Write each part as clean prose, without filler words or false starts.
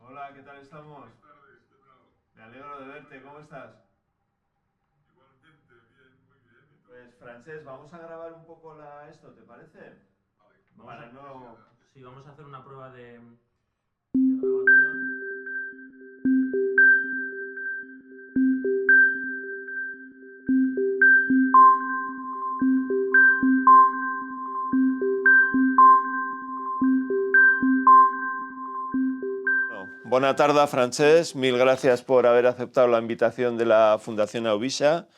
Hola, ¿qué tal estamos? Buenas tardes, ¿qué tal? Me alegro de verte, ¿cómo estás? Igualmente, bien, muy bien. ¿Y tú? Pues Francés, vamos a grabar un poco esto, ¿te parece? Vale, Para así no... adelante. Sí, vamos a hacer una prueba de grabación. Buena tarde, Francesc. Mil gracias por haber aceptado la invitación de la Fundación Aubisha.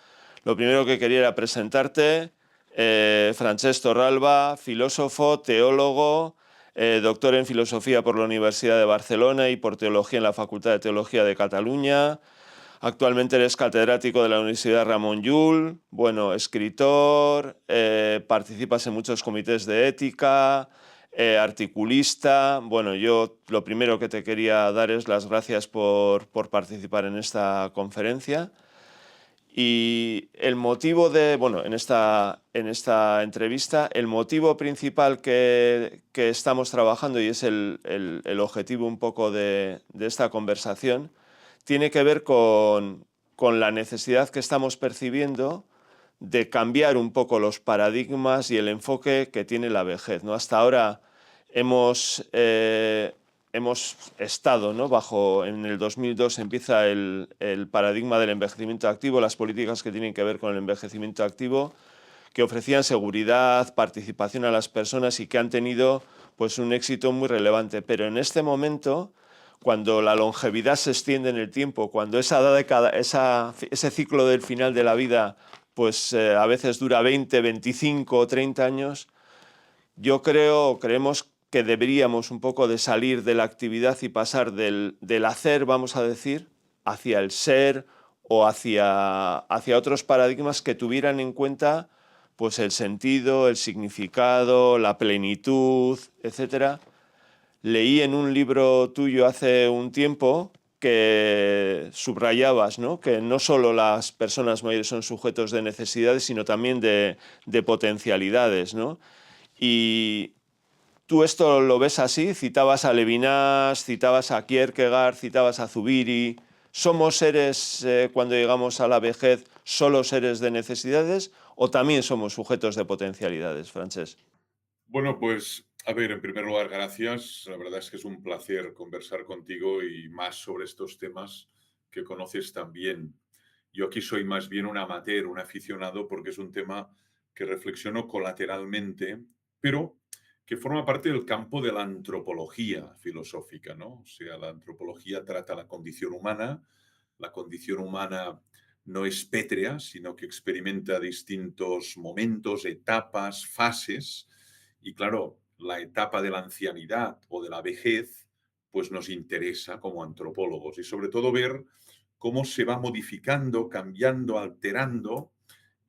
Lo primero que quería era presentarte. Francesc Torralba, filósofo, teólogo, doctor en filosofía por la Universidad de Barcelona y por teología en la Facultad de Teología de Cataluña. Actualmente eres catedrático de la Universidad Ramon Llull, bueno, escritor, participas en muchos comités de ética, articulista. Bueno, yo lo primero que te quería dar es las gracias por participar en esta conferencia. Y el motivo de, bueno, en esta entrevista, el motivo principal que estamos trabajando, y es el objetivo un poco de esta conversación, tiene que ver con la necesidad que estamos percibiendo de cambiar un poco los paradigmas y el enfoque que tiene la vejez, ¿no? Hasta ahora hemos estado, ¿no? En el 2002 empieza el paradigma del envejecimiento activo, las políticas que tienen que ver con el envejecimiento activo, que ofrecían seguridad, participación a las personas y que han tenido pues un éxito muy relevante. Pero en este momento, cuando la longevidad se extiende en el tiempo, cuando ese ciclo del final de la vida pues a veces dura 20, 25 o 30 años, creemos que deberíamos un poco de salir de la actividad y pasar del hacer, vamos a decir, hacia el ser o hacia otros paradigmas que tuvieran en cuenta pues el sentido, el significado, la plenitud, etcétera. Leí en un libro tuyo hace un tiempo que subrayabas, ¿no? Que no solo las personas mayores son sujetos de necesidades, sino también de potencialidades, ¿no? Y tú esto lo ves así, citabas a Levinas, citabas a Kierkegaard, citabas a Zubiri. ¿Somos seres, cuando llegamos a la vejez, solo seres de necesidades o también somos sujetos de potencialidades, Francesc? Bueno, pues, a ver, en primer lugar, gracias. La verdad es que es un placer conversar contigo y más sobre estos temas que conoces tan bien. Yo aquí soy más bien un amateur, un aficionado, porque es un tema que reflexiono colateralmente, pero que forma parte del campo de la antropología filosófica, ¿no? O sea, la antropología trata la condición humana no es pétrea, sino que experimenta distintos momentos, etapas, fases. Y claro, la etapa de la ancianidad o de la vejez, pues nos interesa como antropólogos y sobre todo ver cómo se va modificando, cambiando, alterando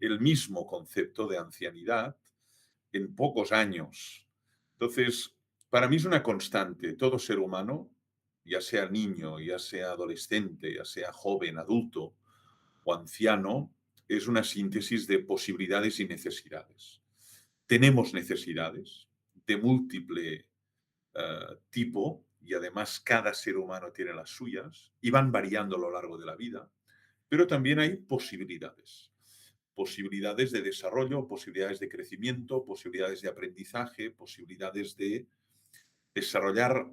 el mismo concepto de ancianidad en pocos años. Entonces, para mí es una constante. Todo ser humano, ya sea niño, ya sea adolescente, ya sea joven, adulto o anciano, es una síntesis de posibilidades y necesidades. Tenemos necesidades de múltiple tipo y además cada ser humano tiene las suyas y van variando a lo largo de la vida, pero también hay posibilidades. Posibilidades de desarrollo, posibilidades de crecimiento, posibilidades de aprendizaje, posibilidades de desarrollar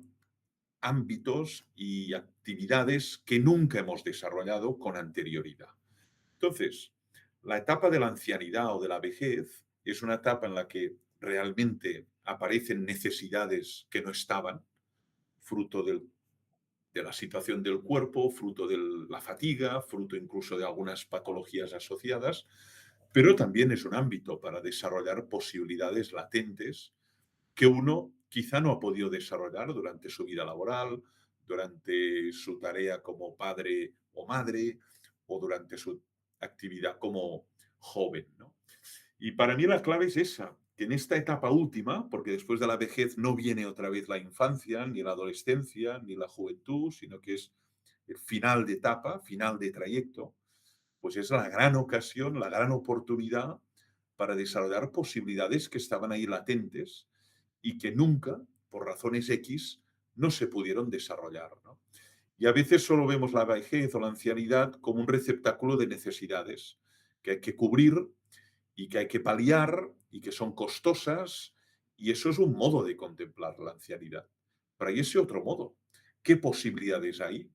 ámbitos y actividades que nunca hemos desarrollado con anterioridad. Entonces, la etapa de la ancianidad o de la vejez es una etapa en la que realmente aparecen necesidades que no estaban, fruto de la situación del cuerpo, fruto de la fatiga, fruto incluso de algunas patologías asociadas, pero también es un ámbito para desarrollar posibilidades latentes que uno quizá no ha podido desarrollar durante su vida laboral, durante su tarea como padre o madre o durante su actividad como joven, ¿no? Y para mí la clave es esa, que en esta etapa última, porque después de la vejez no viene otra vez la infancia, ni la adolescencia, ni la juventud, sino que es el final de etapa, final de trayecto, pues es la gran ocasión, la gran oportunidad para desarrollar posibilidades que estaban ahí latentes y que nunca, por razones X, no se pudieron desarrollar, ¿no? Y a veces solo vemos la vejez o la ancianidad como un receptáculo de necesidades que hay que cubrir y que hay que paliar y que son costosas, y eso es un modo de contemplar la ancianidad. Pero hay ese otro modo. ¿Qué posibilidades hay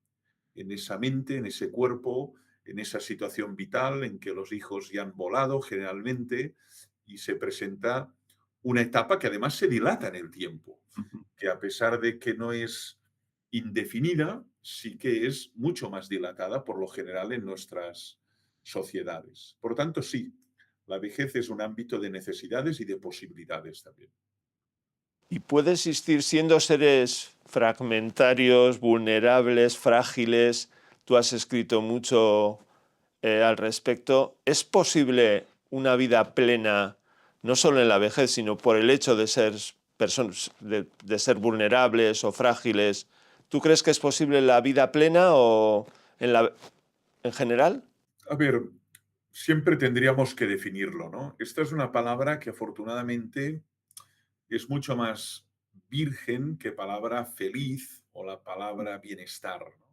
en esa mente, en ese cuerpo, en esa situación vital en que los hijos ya han volado generalmente y se presenta una etapa que además se dilata en el tiempo, que a pesar de que no es indefinida, sí que es mucho más dilatada por lo general en nuestras sociedades. Por lo tanto, sí, la vejez es un ámbito de necesidades y de posibilidades también. ¿Y puede existir siendo seres fragmentarios, vulnerables, frágiles? Tú has escrito mucho al respecto. ¿Es posible una vida plena, no solo en la vejez, sino por el hecho de ser personas, de ser vulnerables o frágiles? ¿Tú crees que es posible la vida plena o en general? A ver, siempre tendríamos que definirlo, ¿no? Esta es una palabra que afortunadamente es mucho más virgen que palabra feliz o la palabra bienestar, ¿no?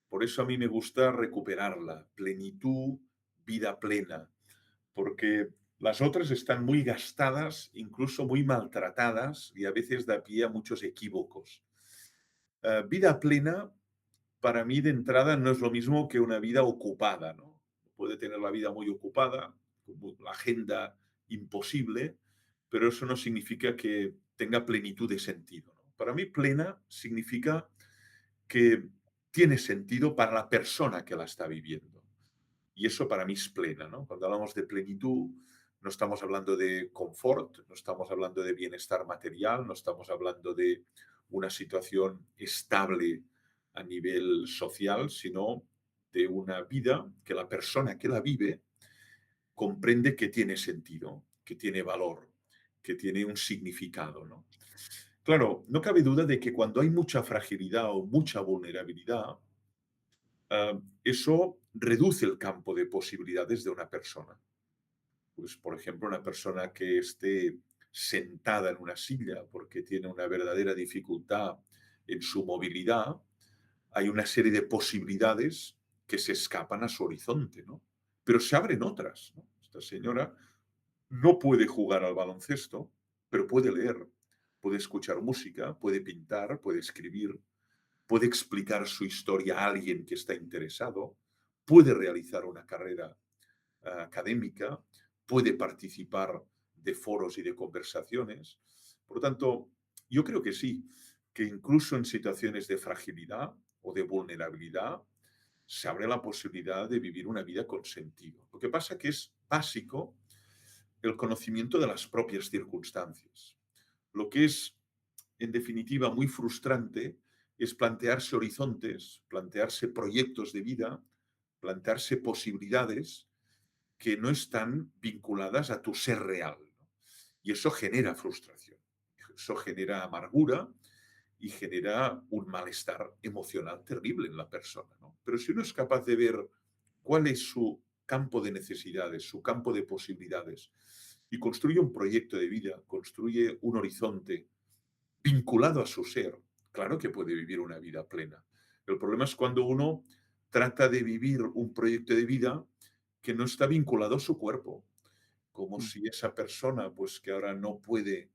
Por eso a mí me gusta recuperarla, plenitud, vida plena, porque las otras están muy gastadas, incluso muy maltratadas y a veces da pie a muchos equívocos. Vida plena, para mí de entrada no es lo mismo que una vida ocupada, ¿no? Puede tener la vida muy ocupada, como la agenda imposible, pero eso no significa que tenga plenitud de sentido, ¿no? Para mí plena significa que tiene sentido para la persona que la está viviendo. Y eso para mí es plena, ¿no? Cuando hablamos de plenitud, no estamos hablando de confort, no estamos hablando de bienestar material, no estamos hablando de una situación estable a nivel social, sino de una vida que la persona que la vive comprende que tiene sentido, que tiene valor, que tiene un significado, ¿no? Claro, no cabe duda de que cuando hay mucha fragilidad o mucha vulnerabilidad, eso reduce el campo de posibilidades de una persona. Pues, por ejemplo, una persona que esté sentada en una silla porque tiene una verdadera dificultad en su movilidad, hay una serie de posibilidades que se escapan a su horizonte, ¿no? Pero se abren otras, ¿no? Esta señora no puede jugar al baloncesto, pero puede leer, puede escuchar música, puede pintar, puede escribir, puede explicar su historia a alguien que está interesado, puede realizar una carrera académica, puede participar de foros y de conversaciones. Por lo tanto, yo creo que sí, que incluso en situaciones de fragilidad o de vulnerabilidad se abre la posibilidad de vivir una vida con sentido. Lo que pasa que es básico el conocimiento de las propias circunstancias. Lo que es, en definitiva, muy frustrante es plantearse horizontes, plantearse proyectos de vida, plantearse posibilidades que no están vinculadas a tu ser real, ¿no? Y eso genera frustración, eso genera amargura y genera un malestar emocional terrible en la persona, ¿no? Pero si uno es capaz de ver cuál es su campo de necesidades, su campo de posibilidades, y construye un proyecto de vida, construye un horizonte vinculado a su ser, claro que puede vivir una vida plena. El problema es cuando uno trata de vivir un proyecto de vida que no está vinculado a su cuerpo, como si esa persona, pues que ahora no puede,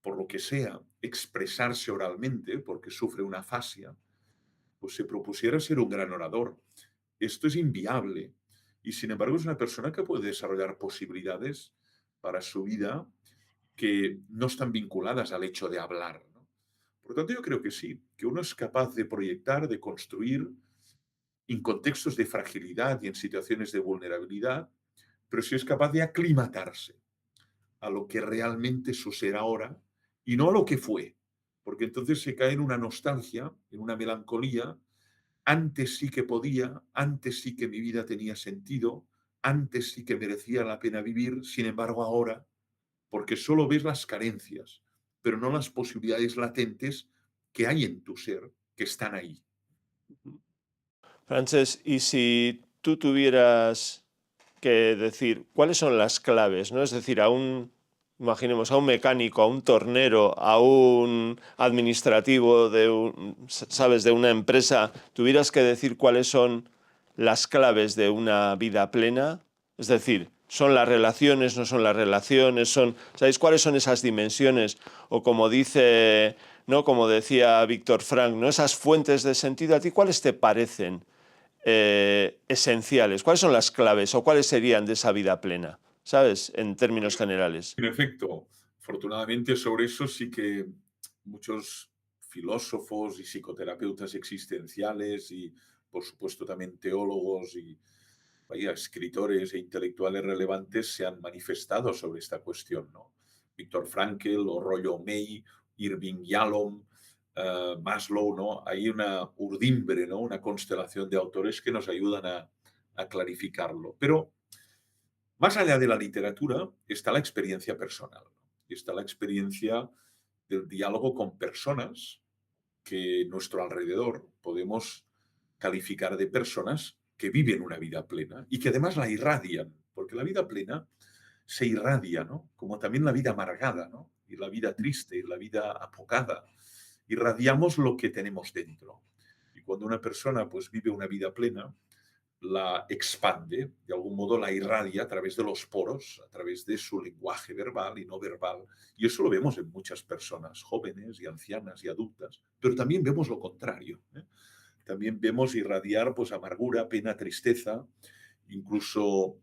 por lo que sea, expresarse oralmente porque sufre una afasia, pues se propusiera ser un gran orador. Esto es inviable y sin embargo es una persona que puede desarrollar posibilidades para su vida que no están vinculadas al hecho de hablar, ¿no? Por lo tanto, yo creo que sí, que uno es capaz de proyectar, de construir en contextos de fragilidad y en situaciones de vulnerabilidad, pero si es capaz de aclimatarse a lo que realmente es su ser ahora y no a lo que fue, porque entonces se cae en una nostalgia, en una melancolía. Antes sí que podía, antes sí que mi vida tenía sentido, antes sí que merecía la pena vivir, sin embargo ahora, porque solo ves las carencias, pero no las posibilidades latentes que hay en tu ser, que están ahí. Francesc, y si tú tuvieras que decir cuáles son las claves, ¿no? Es decir, imaginemos, a un mecánico, a un tornero, a un administrativo ¿sabes?, de una empresa, tuvieras que decir cuáles son las claves de una vida plena, es decir, ¿son las relaciones, no son las relaciones? ¿Sabéis cuáles son esas dimensiones? O como dice, ¿no?, como decía Víctor Frank, ¿no?, esas fuentes de sentido, ¿a ti cuáles te parecen esenciales? ¿Cuáles son las claves o cuáles serían de esa vida plena? ¿Sabes? En términos generales. En efecto, afortunadamente sobre eso sí que muchos filósofos y psicoterapeutas existenciales y, por supuesto, también teólogos y vaya, escritores e intelectuales relevantes se han manifestado sobre esta cuestión, ¿no? Víctor Frankl o Rollo May, Irving Yalom, Maslow, ¿no? Hay una urdimbre, ¿no? Una constelación de autores que nos ayudan a clarificarlo. Pero más allá de la literatura está la experiencia personal, ¿no? Y está la experiencia del diálogo con personas que a nuestro alrededor podemos calificar de personas que viven una vida plena y que además la irradian, porque la vida plena se irradia, ¿no? Como también la vida amargada, ¿no? Y la vida triste, y la vida apocada. Irradiamos lo que tenemos dentro. Y cuando una persona pues vive una vida plena, la expande, de algún modo la irradia a través de los poros, a través de su lenguaje verbal y no verbal. Y eso lo vemos en muchas personas, jóvenes y ancianas y adultas, pero también vemos lo contrario, ¿eh? También vemos irradiar pues amargura, pena, tristeza, incluso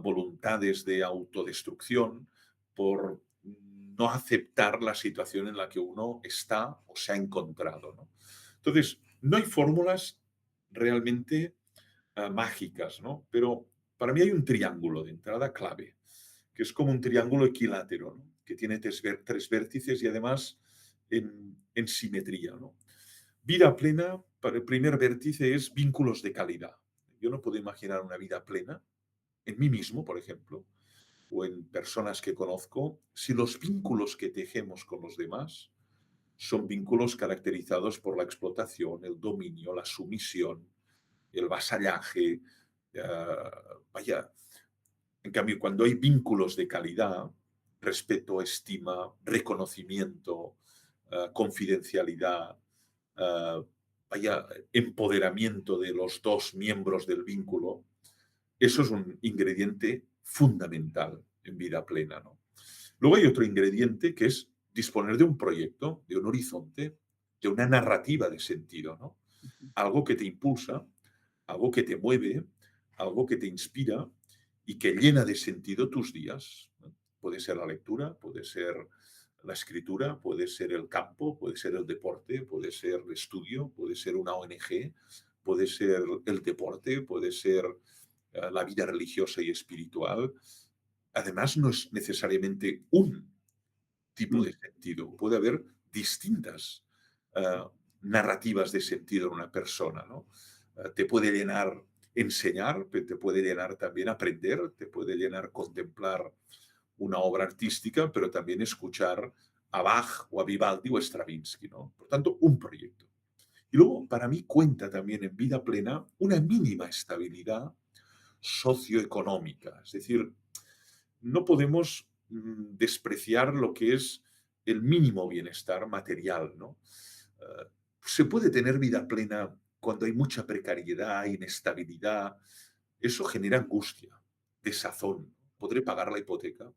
voluntades de autodestrucción por no aceptar la situación en la que uno está o se ha encontrado, ¿no? Entonces, no hay fórmulas realmente mágicas, ¿no? Pero para mí hay un triángulo de entrada clave, que es como un triángulo equilátero, ¿no?, que tiene tres vértices y además en simetría, ¿no? Vida plena, para el primer vértice es vínculos de calidad. Yo no puedo imaginar una vida plena en mí mismo, por ejemplo, o en personas que conozco, si los vínculos que tejemos con los demás son vínculos caracterizados por la explotación, el dominio, la sumisión, el vasallaje. Vaya, en cambio, cuando hay vínculos de calidad, respeto, estima, reconocimiento, confidencialidad, uh, vaya, empoderamiento de los dos miembros del vínculo, eso es un ingrediente fundamental en vida plena, ¿no? Luego hay otro ingrediente que es disponer de un proyecto, de un horizonte, de una narrativa de sentido, ¿no? Algo que te impulsa, algo que te mueve, algo que te inspira y que llena de sentido tus días, ¿no? Puede ser la lectura, puede ser la escritura, puede ser el campo, puede ser el deporte, puede ser el estudio, puede ser una ONG, puede ser el deporte, puede ser la vida religiosa y espiritual. Además, no es necesariamente un tipo de sentido, puede haber distintas uh, narrativas de sentido en una persona, ¿no? Te puede llenar enseñar, te puede llenar también aprender, te puede llenar contemplar una obra artística, pero también escuchar a Bach o a Vivaldi o a Stravinsky, ¿no? Por tanto, un proyecto. Y luego, para mí, cuenta también en vida plena una mínima estabilidad socioeconómica. Es decir, no podemos despreciar lo que es el mínimo bienestar material, ¿no? Se puede tener vida plena cuando hay mucha precariedad, inestabilidad. Eso genera angustia, desazón. ¿Podré pagar la hipoteca?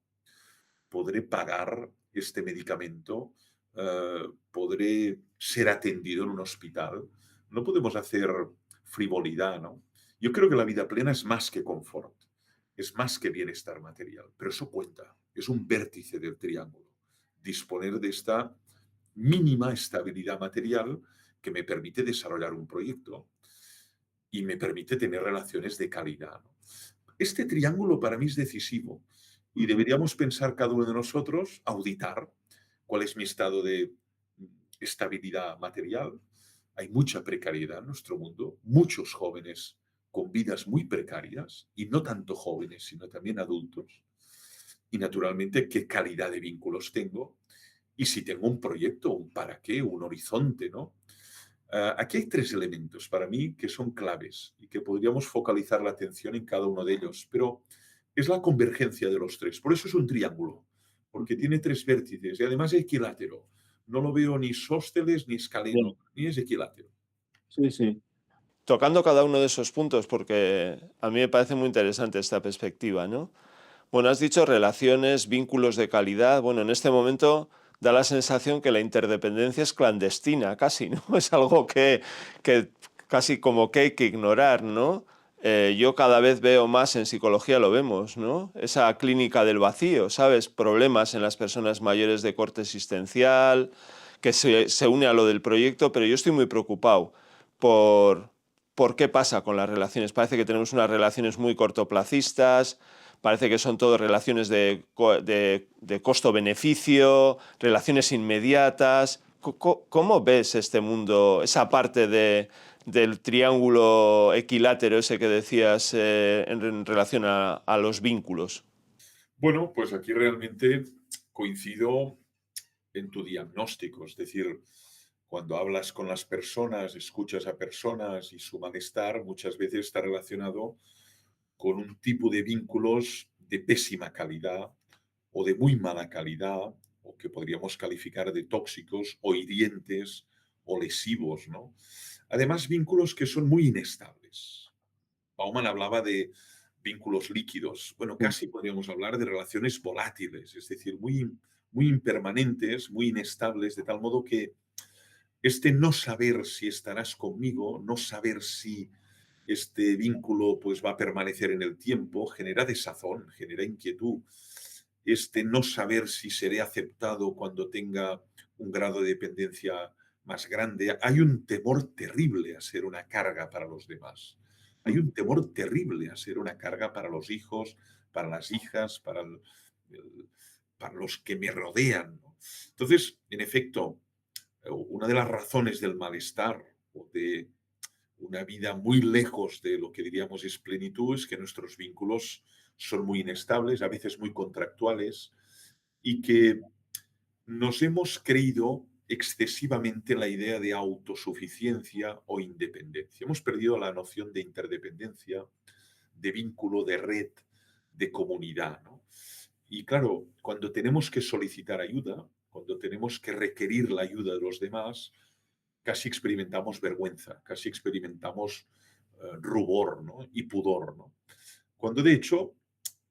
¿Podré pagar este medicamento? ¿Podré ser atendido en un hospital? No podemos hacer frivolidad, ¿no? Yo creo que la vida plena es más que confort, es más que bienestar material, pero eso cuenta, es un vértice del triángulo. Disponer de esta mínima estabilidad material que me permite desarrollar un proyecto y me permite tener relaciones de calidad, ¿no? Este triángulo para mí es decisivo y deberíamos pensar cada uno de nosotros, auditar cuál es mi estado de estabilidad material. Hay mucha precariedad en nuestro mundo, muchos jóvenes con vidas muy precarias y no tanto jóvenes, sino también adultos. Y naturalmente, qué calidad de vínculos tengo y si tengo un proyecto, un para qué, un horizonte, ¿no? Aquí hay tres elementos para mí que son claves y que podríamos focalizar la atención en cada uno de ellos, pero es la convergencia de los tres. Por eso es un triángulo, porque tiene tres vértices y además es equilátero. No lo veo ni isósceles ni escaleno, Bien. ni es equilátero. Sí, sí. Tocando cada uno de esos puntos, porque a mí me parece muy interesante esta perspectiva, ¿no? Bueno, has dicho relaciones, vínculos de calidad. Bueno, en este momento da la sensación que la interdependencia es clandestina, casi, ¿no? Es algo que casi como que hay que ignorar, ¿no? Yo cada vez veo más en psicología, lo vemos, ¿no? Esa clínica del vacío, ¿sabes? Problemas en las personas mayores de corte existencial, que se une a lo del proyecto, pero yo estoy muy preocupado por, por qué pasa con las relaciones. Parece que tenemos unas relaciones muy cortoplacistas, parece que son todas relaciones de costo-beneficio, relaciones inmediatas. ¿Cómo ves este mundo, esa parte del triángulo equilátero ese que decías en relación a los vínculos? Bueno, pues aquí realmente coincido en tu diagnóstico, es decir, cuando hablas con las personas, escuchas a personas y su malestar muchas veces está relacionado con un tipo de vínculos de pésima calidad o de muy mala calidad, o que podríamos calificar de tóxicos o hirientes o lesivos, ¿no? Además, vínculos que son muy inestables. Bauman hablaba de vínculos líquidos. Bueno, casi podríamos hablar de relaciones volátiles, es decir, muy impermanentes, muy inestables, de tal modo que este no saber si estarás conmigo, no saber si este vínculo pues va a permanecer en el tiempo, genera desazón, genera inquietud. Este no saber si seré aceptado cuando tenga un grado de dependencia más grande. Hay un temor terrible a ser una carga para los demás. Hay un temor terrible a ser una carga para los hijos, para las hijas, para los que me rodean, ¿no? Entonces, en efecto, una de las razones del malestar o de una vida muy lejos de lo que diríamos es plenitud es que nuestros vínculos son muy inestables, a veces muy contractuales, y que nos hemos creído excesivamente la idea de autosuficiencia o independencia. Hemos perdido la noción de interdependencia, de vínculo, de red, de comunidad, ¿no? Y claro, cuando tenemos que solicitar ayuda, cuando tenemos que requerir la ayuda de los demás, casi experimentamos vergüenza, casi experimentamos rubor, ¿no? Y pudor, ¿no? Cuando de hecho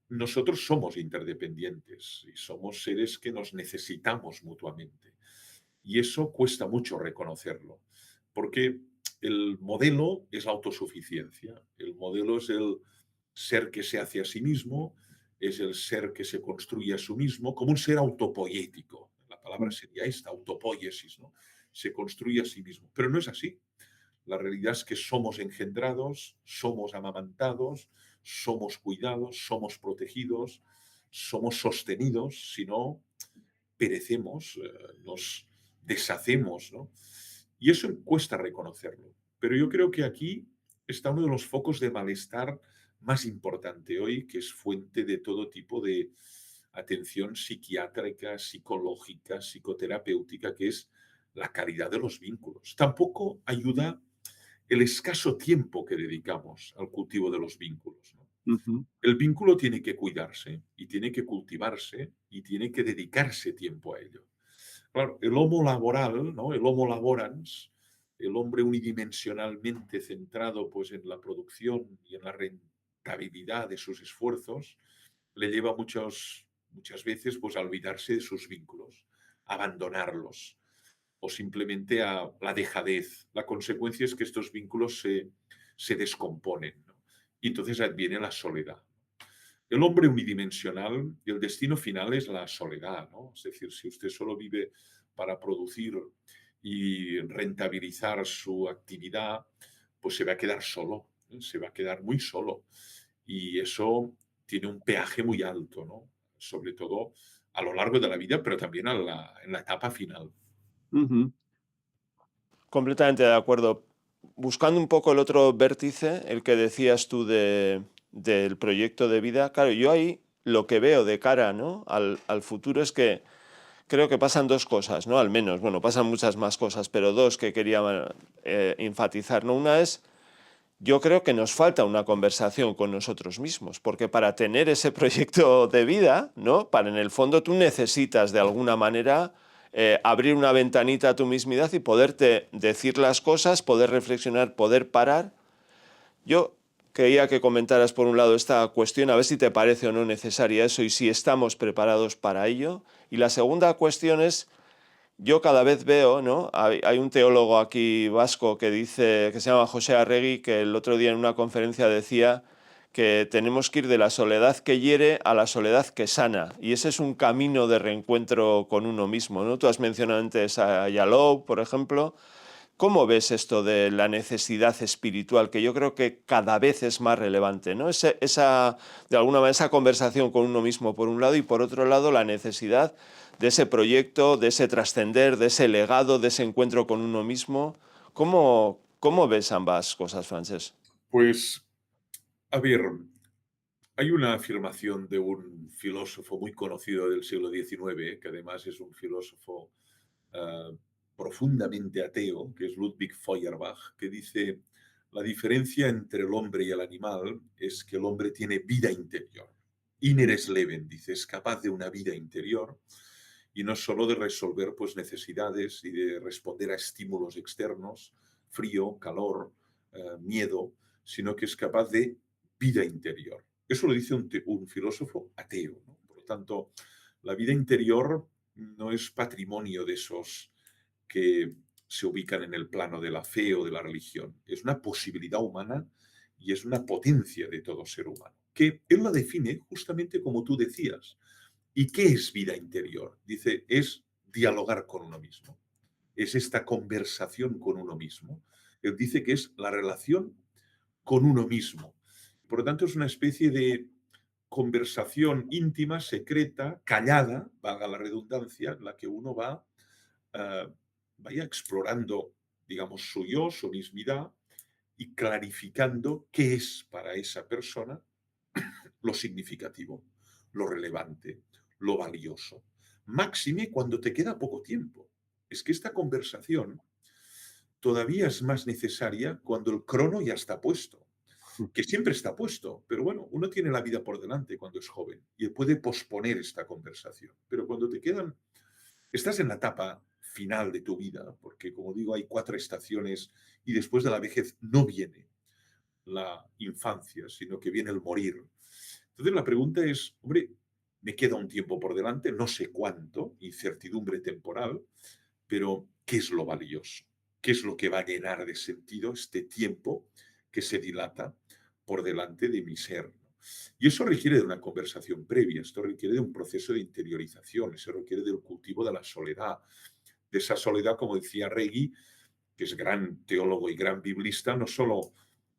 nosotros somos interdependientes y somos seres que nos necesitamos mutuamente. Y eso cuesta mucho reconocerlo, porque el modelo es la autosuficiencia, el modelo es el ser que se hace a sí mismo, es el ser que se construye a sí mismo, como un ser autopoético. La palabra sería esta, autopoiesis, ¿no? Se construye a sí mismo. Pero no es así. La realidad es que somos engendrados, somos amamantados, somos cuidados, somos protegidos, somos sostenidos, si no, perecemos, nos deshacemos, ¿no? Y eso cuesta reconocerlo. Pero yo creo que aquí está uno de los focos de malestar más importante hoy, que es fuente de todo tipo de atención psiquiátrica, psicológica, psicoterapéutica, que es la calidad de los vínculos. Tampoco ayuda el escaso tiempo que dedicamos al cultivo de los vínculos, ¿no? Ujú. El vínculo tiene que cuidarse y tiene que cultivarse y tiene que dedicarse tiempo a ello. Claro, el homo laboral, ¿no? El homo laborans, el hombre unidimensionalmente centrado pues, en la producción y en la rentabilidad de sus esfuerzos, le lleva muchas veces pues, a olvidarse de sus vínculos, a abandonarlos o simplemente a la dejadez. La consecuencia es que estos vínculos se descomponen, ¿no? Y entonces viene la soledad. El hombre unidimensional, el destino final es la soledad, ¿no? Es decir, si usted solo vive para producir y rentabilizar su actividad, pues se va a quedar solo, ¿eh? Se va a quedar muy solo. Y eso tiene un peaje muy alto, ¿no? Sobre todo a lo largo de la vida, pero también en la etapa final. Ujú. Completamente de acuerdo. Buscando un poco el otro vértice, el que decías tú del proyecto de vida, claro, yo ahí lo que veo de cara, ¿no? al futuro es que creo que pasan dos cosas, ¿no? Al menos, bueno, pasan muchas más cosas, pero dos que quería enfatizar, ¿no? Una es yo creo que nos falta una conversación con nosotros mismos, porque para tener ese proyecto de vida, ¿no? Para en el fondo tú necesitas de alguna manera abrir una ventanita a tu mismidad y poderte decir las cosas, poder reflexionar, poder parar. Yo quería que comentaras por un lado esta cuestión, a ver si te parece o no necesaria eso y si estamos preparados para ello. Y la segunda cuestión es, yo cada vez veo, ¿no? Hay un teólogo aquí vasco que dice, que se llama José Arregui, que el otro día en una conferencia decía que tenemos que ir de la soledad que hiere a la soledad que sana. Y ese es un camino de reencuentro con uno mismo, ¿no? Tú has mencionado antes a Yalou, por ejemplo. ¿Cómo ves esto de la necesidad espiritual, que yo creo que cada vez es más relevante, ¿no? De alguna manera, esa conversación con uno mismo por un lado y por otro lado la necesidad de ese proyecto, de ese trascender, de ese legado, de ese encuentro con uno mismo. ¿Cómo ves ambas cosas, Francesc? Pues, a ver, hay una afirmación de un filósofo muy conocido del siglo XIX, que además es un filósofo eh, profundamente ateo, que es Ludwig Feuerbach, que dice, la diferencia entre el hombre y el animal es que el hombre tiene vida interior. Inneres Leben, dice, es capaz de una vida interior y no solo de resolver pues, necesidades y de responder a estímulos externos, frío, calor, miedo, sino que es capaz de vida interior. Eso lo dice un filósofo ateo, ¿no? Por lo tanto, la vida interior no es patrimonio de esos que se ubican en el plano de la fe o de la religión. Es una posibilidad humana y es una potencia de todo ser humano, que él la define justamente como tú decías. ¿Y qué es vida interior? Dice, es dialogar con uno mismo. Es esta conversación con uno mismo. Él dice que es la relación con uno mismo. Por lo tanto, es una especie de conversación íntima, secreta, callada, valga la redundancia, en la que uno vaya explorando, digamos, su yo, su mismidad y clarificando qué es para esa persona lo significativo, lo relevante, lo valioso. Máxime cuando te queda poco tiempo. Es que esta conversación todavía es más necesaria cuando el crono ya está puesto, que siempre está puesto, pero bueno, uno tiene la vida por delante cuando es joven y puede posponer esta conversación. Pero cuando estás en la etapa final de tu vida, porque como digo, hay 4 estaciones y después de la vejez no viene la infancia, sino que viene el morir. Entonces la pregunta es, hombre, me queda un tiempo por delante, no sé cuánto, incertidumbre temporal, pero ¿qué es lo valioso? ¿Qué es lo que va a llenar de sentido este tiempo que se dilata por delante de mi ser? Y eso requiere de una conversación previa, esto requiere de un proceso de interiorización, eso requiere del cultivo de la soledad, de esa soledad, como decía Regui, que es gran teólogo y gran biblista, no solo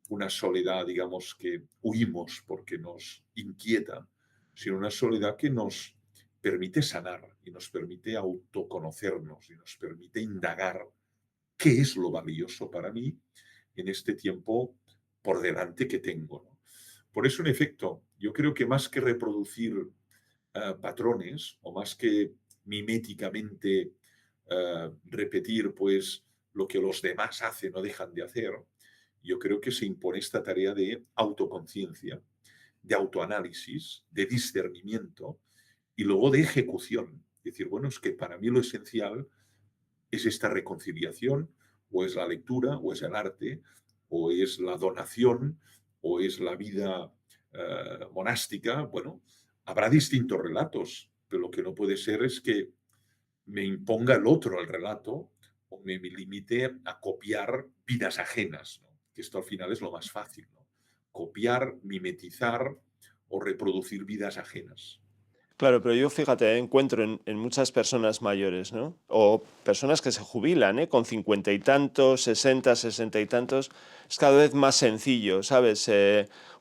una soledad, digamos, que huimos porque nos inquieta, sino una soledad que nos permite sanar y nos permite autoconocernos y nos permite indagar qué es lo valioso para mí en este tiempo por delante que tengo, ¿no? Por eso, en efecto, yo creo que más que reproducir patrones o más que miméticamente repetir pues lo que los demás hacen o dejan de hacer, yo creo que se impone esta tarea de autoconciencia, de autoanálisis, de discernimiento y luego de ejecución. Es decir, bueno, es que para mí lo esencial es esta reconciliación, o es la lectura, o es el arte, o es la donación, o es la vida monástica. Bueno, habrá distintos relatos, pero lo que no puede ser es que me imponga el otro el relato o me limite a copiar vidas ajenas, ¿no? Que esto al final es lo más fácil, ¿no? Copiar, mimetizar o reproducir vidas ajenas. Claro, pero yo fíjate, encuentro en muchas personas mayores, ¿no? O personas que se jubilan, ¿eh? Con 50 y tantos, 60, 60 y tantos. Es cada vez más sencillo, ¿sabes?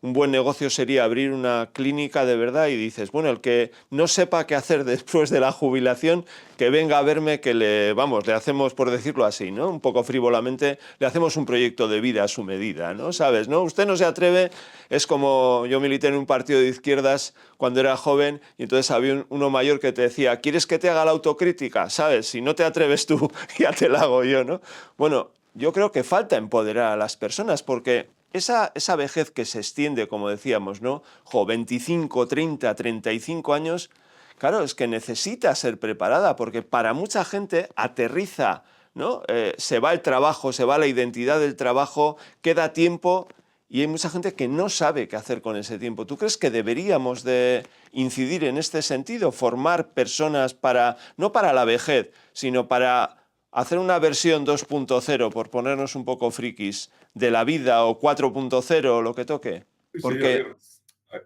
Un buen negocio sería abrir una clínica de verdad y dices, bueno, el que no sepa qué hacer después de la jubilación, que venga a verme, que le hacemos, por decirlo así, ¿no? Un poco frívolamente, le hacemos un proyecto de vida a su medida, ¿no? ¿Sabes? ¿No? Usted no se atreve, es como yo milité en un partido de izquierdas cuando era joven y entonces había uno mayor que te decía, ¿quieres que te haga la autocrítica? ¿Sabes? Si no te atreves tú, ya te la hago yo, ¿no? Bueno, yo creo que falta empoderar a las personas porque esa vejez que se extiende, como decíamos, ¿no? 25, 30, 35 años, claro, es que necesita ser preparada, porque para mucha gente aterriza, ¿no? Se va el trabajo, se va la identidad del trabajo, queda tiempo y hay mucha gente que no sabe qué hacer con ese tiempo. ¿Tú crees que deberíamos de incidir en este sentido, formar personas para, no para la vejez, sino para hacer una versión 2.0, por ponernos un poco frikis, de la vida o 4.0 o lo que toque? Sí, a Porque ver,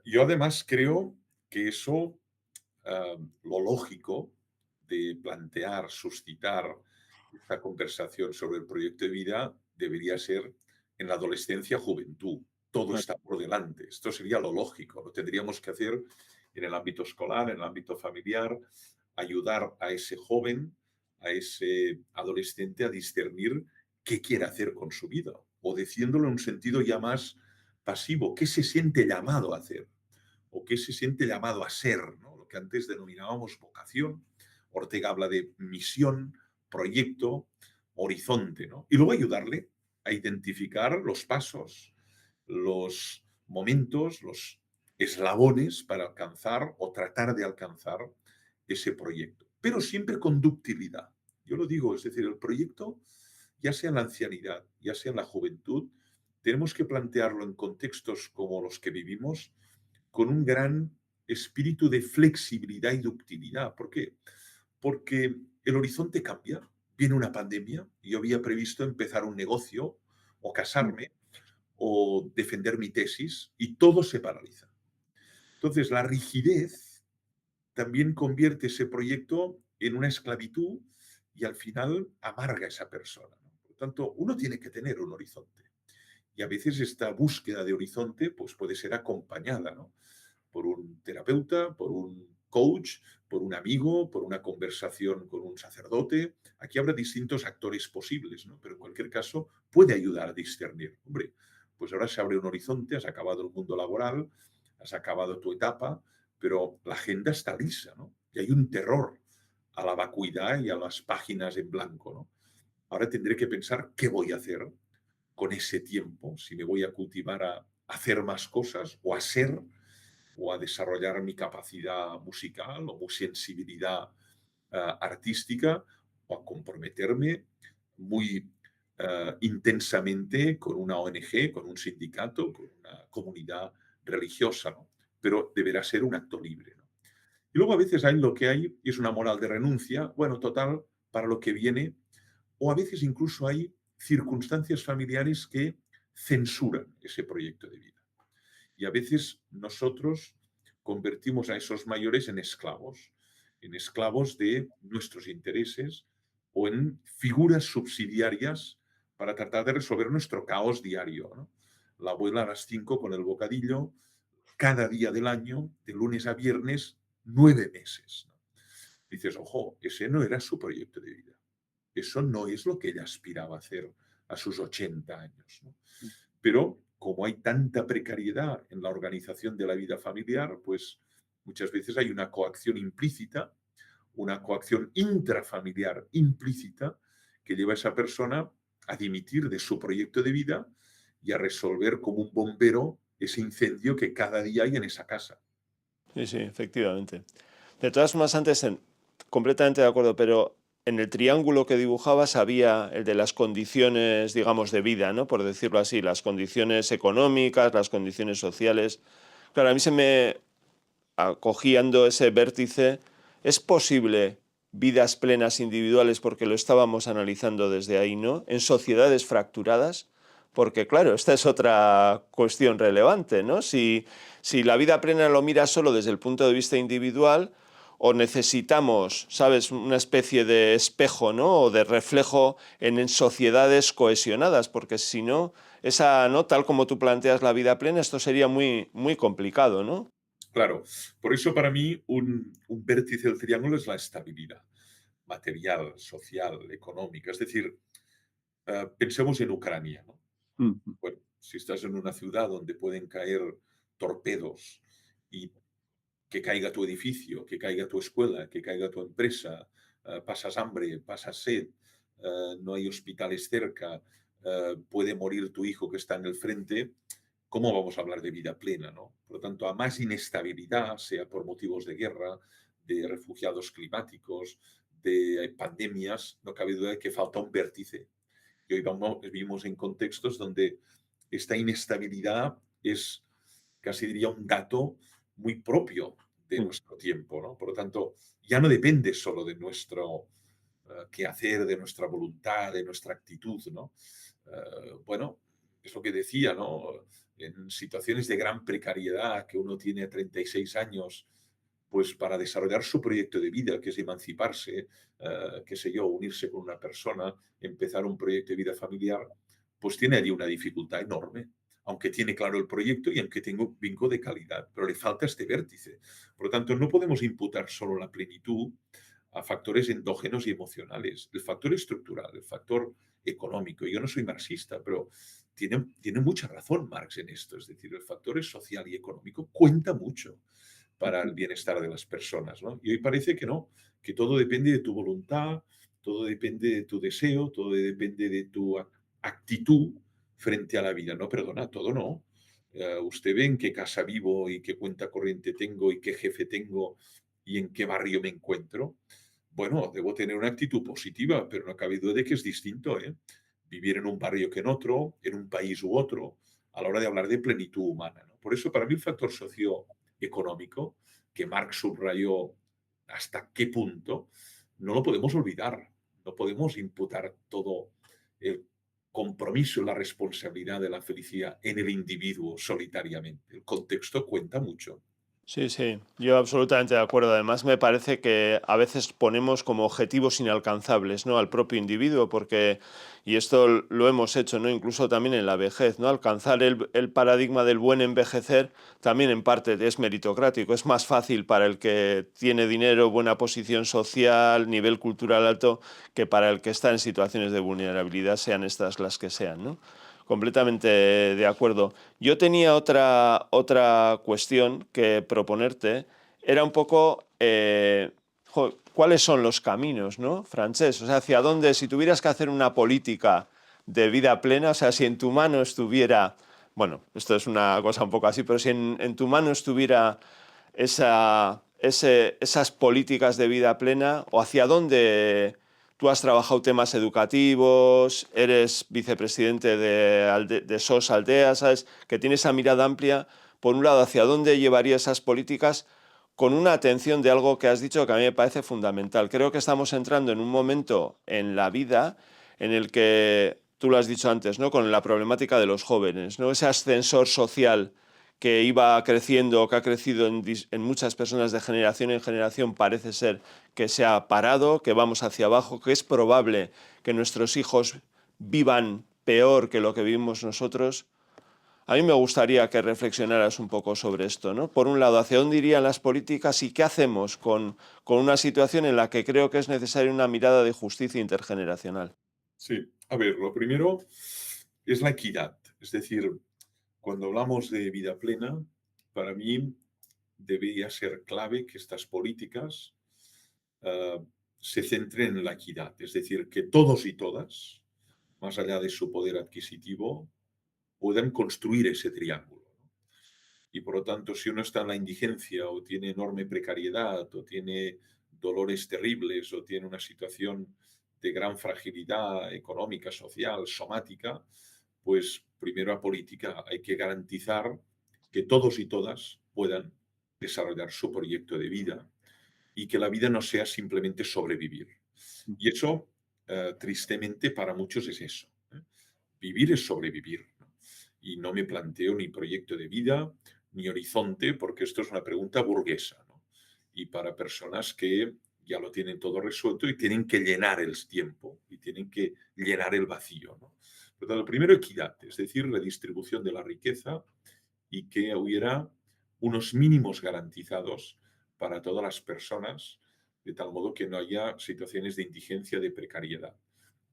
yo además creo que eso, lo lógico de plantear, suscitar esta conversación sobre el proyecto de vida debería ser en la adolescencia, juventud. Todo está por delante. Esto sería lo lógico. Lo tendríamos que hacer en el ámbito escolar, en el ámbito familiar, ayudar a ese joven, a ese adolescente a discernir qué quiere hacer con su vida, o diciéndolo en un sentido ya más pasivo, qué se siente llamado a hacer o qué se siente llamado a ser, ¿no? Lo que antes denominábamos vocación. Ortega habla de misión, proyecto, horizonte, ¿no? Y luego ayudarle a identificar los pasos, los momentos, los eslabones para alcanzar o tratar de alcanzar ese proyecto, pero siempre con ductilidad. Yo lo digo, es decir, el proyecto, ya sea en la ancianidad, ya sea en la juventud, tenemos que plantearlo en contextos como los que vivimos con un gran espíritu de flexibilidad y ductilidad. ¿Por qué? Porque el horizonte cambia. Viene una pandemia. Yo había previsto empezar un negocio o casarme o defender mi tesis y todo se paraliza. Entonces, la rigidez también convierte ese proyecto en una esclavitud y al final amarga a esa persona, ¿no? Por lo tanto, uno tiene que tener un horizonte. Y a veces esta búsqueda de horizonte pues, puede ser acompañada, ¿no? Por un terapeuta, por un coach, por un amigo, por una conversación con un sacerdote. Aquí habrá distintos actores posibles, ¿no? Pero en cualquier caso puede ayudar a discernir. Hombre, pues ahora se abre un horizonte, has acabado el mundo laboral, has acabado tu etapa, pero la agenda está lisa, ¿no? Y hay un terror a la vacuidad y a las páginas en blanco, ¿no? Ahora tendré que pensar qué voy a hacer con ese tiempo, si me voy a cultivar a hacer más cosas o a ser o a desarrollar mi capacidad musical o mi sensibilidad artística o a comprometerme muy intensamente con una ONG, con un sindicato, con una comunidad religiosa, ¿no? Pero deberá ser un acto libre, ¿no? Y luego a veces hay lo que hay y es una moral de renuncia, bueno, total, para lo que viene, o a veces incluso hay circunstancias familiares que censuran ese proyecto de vida. Y a veces nosotros convertimos a esos mayores en esclavos de nuestros intereses o en figuras subsidiarias para tratar de resolver nuestro caos diario, ¿no? La abuela a las 5 con el bocadillo, cada día del año, de lunes a viernes, 9 meses, ¿no? Dices, ojo, ese no era su proyecto de vida. Eso no es lo que ella aspiraba a hacer a sus 80 años, ¿no? Pero como hay tanta precariedad en la organización de la vida familiar, pues muchas veces hay una coacción implícita, una coacción intrafamiliar implícita que lleva a esa persona a dimitir de su proyecto de vida y a resolver como un bombero ese incendio que cada día hay en esa casa. sí, sí, efectivamente. De todas formas, antes, completamente de acuerdo, pero en el triángulo que dibujabas había el de las condiciones, digamos, de vida, ¿no? Por decirlo así, las condiciones económicas, las condiciones sociales. Claro, a mí se me, acogiendo ese vértice, ¿es posible vidas plenas individuales, porque lo estábamos analizando desde ahí, ¿no? En sociedades fracturadas, porque claro, esta es otra cuestión relevante, ¿no? Si la vida plena lo mira solo desde el punto de vista individual, o necesitamos, ¿sabes?, una especie de espejo, ¿no?, o de reflejo en sociedades cohesionadas, porque si no, esa, ¿no?, tal como tú planteas la vida plena, esto sería muy, muy complicado, ¿no? Claro, por eso para mí un vértice del triángulo es la estabilidad material, social, económica. Es decir, pensemos en Ucrania, ¿no? Mm. Bueno, si estás en una ciudad donde pueden caer torpedos y que caiga tu edificio, que caiga tu escuela, que caiga tu empresa, pasas hambre, pasas sed, no hay hospitales cerca, puede morir tu hijo que está en el frente, ¿cómo vamos a hablar de vida plena, no? Por lo tanto, a más inestabilidad, sea por motivos de guerra, de refugiados climáticos, de pandemias, no cabe duda de que falta un vértice. Y hoy vivimos en contextos donde esta inestabilidad es, casi diría, un dato muy propio de Mm. nuestro tiempo, ¿no? Por lo tanto, ya no depende solo de nuestro quehacer, de nuestra voluntad, de nuestra actitud, ¿no? Bueno, es lo que decía, ¿no? En situaciones de gran precariedad, que uno tiene 36 años, pues para desarrollar su proyecto de vida, que es emanciparse, qué sé yo, unirse con una persona, empezar un proyecto de vida familiar, pues tiene allí una dificultad enorme, aunque tiene claro el proyecto y aunque tenga un vínculo de calidad, pero le falta este vértice. Por lo tanto, no podemos imputar solo la plenitud a factores endógenos y emocionales. El factor estructural, el factor económico. Yo no soy marxista, pero tiene mucha razón Marx en esto. Es decir, el factor social y económico cuenta mucho para el bienestar de las personas, ¿no? Y hoy parece que no, que todo depende de tu voluntad, todo depende de tu deseo, todo depende de tu actitud frente a la vida. No, perdona, todo no. Usted ve en qué casa vivo y qué cuenta corriente tengo y qué jefe tengo y en qué barrio me encuentro. Bueno, debo tener una actitud positiva, pero no cabe duda de que es distinto, ¿eh? Vivir en un barrio que en otro, en un país u otro, a la hora de hablar de plenitud humana, ¿no? Por eso, para mí, el factor socioeconómico, que Marx subrayó hasta qué punto, no lo podemos olvidar. No podemos imputar todo el compromiso y la responsabilidad de la felicidad en el individuo solitariamente. El contexto cuenta mucho. Sí, sí, yo absolutamente de acuerdo. Además, me parece que a veces ponemos como objetivos inalcanzables, ¿no? Al propio individuo, porque, y esto lo hemos hecho, ¿no? Incluso también en la vejez, ¿no? Alcanzar el paradigma del buen envejecer también en parte es meritocrático. Es más fácil para el que tiene dinero, buena posición social, nivel cultural alto, que para el que está en situaciones de vulnerabilidad, sean estas las que sean, ¿no? Completamente de acuerdo. Yo tenía otra cuestión que proponerte. Era un poco cuáles son los caminos, ¿no, Francés? O sea, hacia dónde, si tuvieras que hacer una política de vida plena, o sea, si en tu mano estuviera, bueno, esto es una cosa un poco así, pero si en tu mano estuviera esas políticas de vida plena, o hacia dónde. Tú has trabajado temas educativos, eres vicepresidente de SOS Aldea, ¿sabes? Que tiene esa mirada amplia, por un lado, hacia dónde llevaría esas políticas con una atención de algo que has dicho que a mí me parece fundamental. Creo que estamos entrando en un momento en la vida en el que, tú lo has dicho antes, ¿no? Con la problemática de los jóvenes, ¿no? Ese ascensor social que iba creciendo, que ha crecido en muchas personas de generación en generación, parece ser que se ha parado, que vamos hacia abajo, que es probable que nuestros hijos vivan peor que lo que vivimos nosotros. A mí me gustaría que reflexionaras un poco sobre esto, ¿no? Por un lado, ¿hacia dónde irían las políticas y qué hacemos con una situación en la que creo que es necesaria una mirada de justicia intergeneracional? Sí, a ver, lo primero es la equidad. Es decir, cuando hablamos de vida plena, para mí debería ser clave que estas políticas eh, se centren en la equidad. Es decir, que todos y todas, más allá de su poder adquisitivo, puedan construir ese triángulo, ¿no? Y por lo tanto, si uno está en la indigencia o tiene enorme precariedad o tiene dolores terribles o tiene una situación de gran fragilidad económica, social, somática, pues primero a política hay que garantizar que todos y todas puedan desarrollar su proyecto de vida y que la vida no sea simplemente sobrevivir. Y eso, tristemente, para muchos es eso, ¿eh? Vivir es sobrevivir, ¿no? Y no me planteo ni proyecto de vida, ni horizonte, porque esto es una pregunta burguesa, ¿no? Y para personas que ya lo tienen todo resuelto y tienen que llenar el tiempo y tienen que llenar el vacío, ¿no? Por lo tanto, primero, equidad, es decir, redistribución de la riqueza y que hubiera unos mínimos garantizados para todas las personas, de tal modo que no haya situaciones de indigencia, de precariedad